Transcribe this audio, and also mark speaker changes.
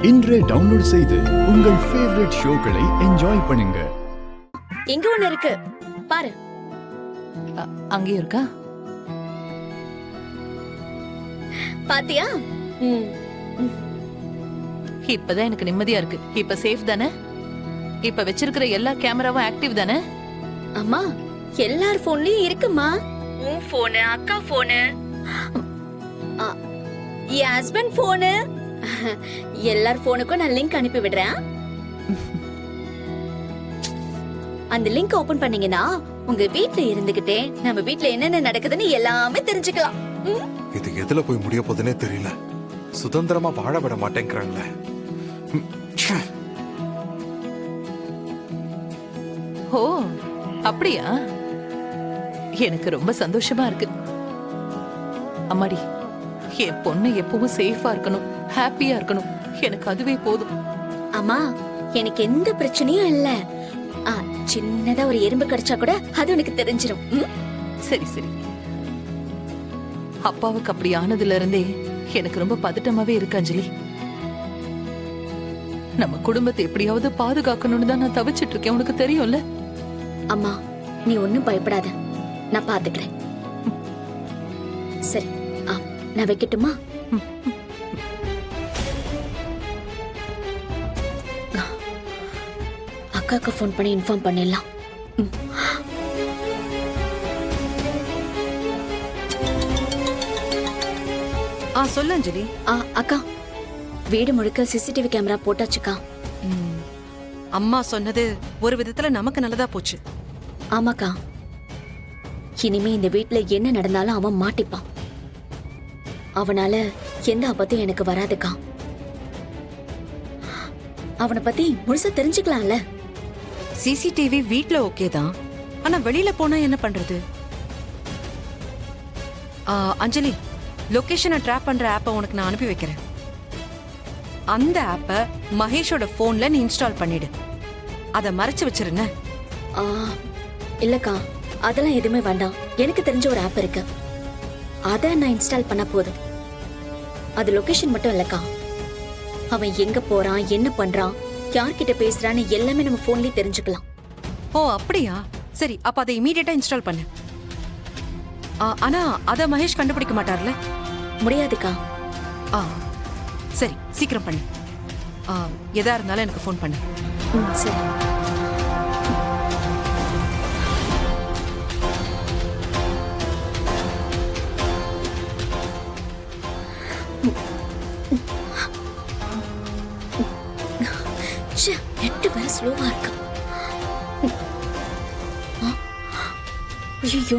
Speaker 1: இன்றே டவுன்லோட் செய்து உங்கள் ஃபேவரட் ஷோக்களை என்ஜாய் பண்ணுங்க.
Speaker 2: எங்க ஒண்ணு இருக்கு பாரு.
Speaker 3: அங்கேயும் இருக்கா?
Speaker 2: பாத்தியா?
Speaker 3: இப்பதான் எனக்கு நிம்மதியா இருக்கு. இப்ப சேஃப் தானே? இப்ப வச்சிருக்கிற எல்லா கேமராவும் ஆக்டிவ் தானே?
Speaker 2: அம்மா எல்லார் போன்லயும் இருக்குமா. உன் போனு, அக்கா போனு, என் ஹஸ்பண்ட் போனு, எல்லார் போனுக்கும் நான் லிங்க் அனுப்பி விடுறேன். அந்த லிங்க் ஓபன் பண்ணீங்கன்னா உங்க வீட்ல இருந்துகிட்டே நம்ம வீட்ல என்னென்ன நடக்குதுன்னு எல்லாமே தெரிஞ்சுக்கலாம்.
Speaker 4: இது எதுல போய் முடிய போதுன்னே தெரியல. சுதந்திரமா வாழ விட மாட்டேங்கிறாங்களே.
Speaker 3: ஓ அப்படியா? எனக்கு ரொம்ப சந்தோஷமா இருக்கு. அம்மாடி, என் பொண்ணு எப்பவும் சேஃபா இருக்கணும், ஹாப்பியா இருக்கணும். எனக்கு அதுவே போதும்.
Speaker 2: அம்மா எனக்கு எந்த பிரச்சனையும் இல்ல. சின்னதா ஒரு எறும்பு கடிச்சா கூட அது உனக்கு தெரிஞ்சிடும்.
Speaker 3: சரி சரி. அப்பாவுக்கு அப்படி ஆனதுல இருந்தே எனக்கு ரொம்ப பதட்டமாவே இருக்கு அஞ்சலி. நம்ம குடும்பத்தை எப்படியாவது பாதுகாக்கணும்னு தான் நான் தவிச்சிட்டு இருக்கேன். உனக்கு தெரியும்ல.
Speaker 2: அம்மா நீ ஒண்ணும் பயப்படாத, நான் பாத்துக்கிறேன். சரி, நான் வைக்கட்டுமா? அக்காக்கு ஃபோன் பண்ணி இன்ஃபார்ம் பண்ணிடலாம்.
Speaker 5: சொல்லு அஞ்சலி.
Speaker 2: அக்கா, வீடு முழுக்க சிசிடிவி கேமரா போட்டாச்சுக்கா.
Speaker 5: அம்மா சொன்னது ஒரு விதத்துல நமக்கு நல்லதா போச்சு.
Speaker 2: ஆமாக்கா, இனிமே இந்த வீட்ல என்ன நடந்தாலும் அவன் மாட்டிப்பான். அவனால எந்த ஆபத்தும் எனக்கு வராதுக்கா. அவனை பத்தி முழுசா தெரிஞ்சுக்கலாம்ல.
Speaker 5: சிசிடிவி வீட்ல ஓகே தான், ஆனா வெளியில போனா என்ன பண்றது? அஞ்சலி, லொகேஷனை ட்ராப் பண்ற ஆப்பை உனக்கு நான் அனுப்பி வைக்கிறேன். அந்த ஆப்பை மகேஷோட போன்ல நீ இன்ஸ்டால் பண்ணிடு. அதை மறைச்சு வச்சிருந்த.
Speaker 2: இல்லக்கா, அதெல்லாம் எதுவுமே வேண்டாம். எனக்கு தெரிஞ்ச ஒரு ஆப் இருக்கு, அதை நான் இன்ஸ்டால் பண்ண போதும். அது லொகேஷன் மட்டும் இல்லக்கா, அவன் எங்க போறான், என்ன பண்றான், யார்கிட்ட பேசுறான்னு எல்லாமே நம்ம போன்லயே தெரிஞ்சுக்கலாம்.
Speaker 5: ஓ அப்படியா? சரி, அப்ப அதை இமீடியட்டா இன்ஸ்டால் பண்ணு. ஆனா அத மகேஷ் கண்டுபிடிக்க மாட்டார்ல?
Speaker 2: முடியாதுக்கா.
Speaker 5: சரி, சீக்கிரம் பண்ணு. எதா இருந்தாலும் எனக்கு ஃபோன் பண்ணு.
Speaker 2: சரி. நெட் வேற ஸ்லோவா இருக்கு. ஐயோ,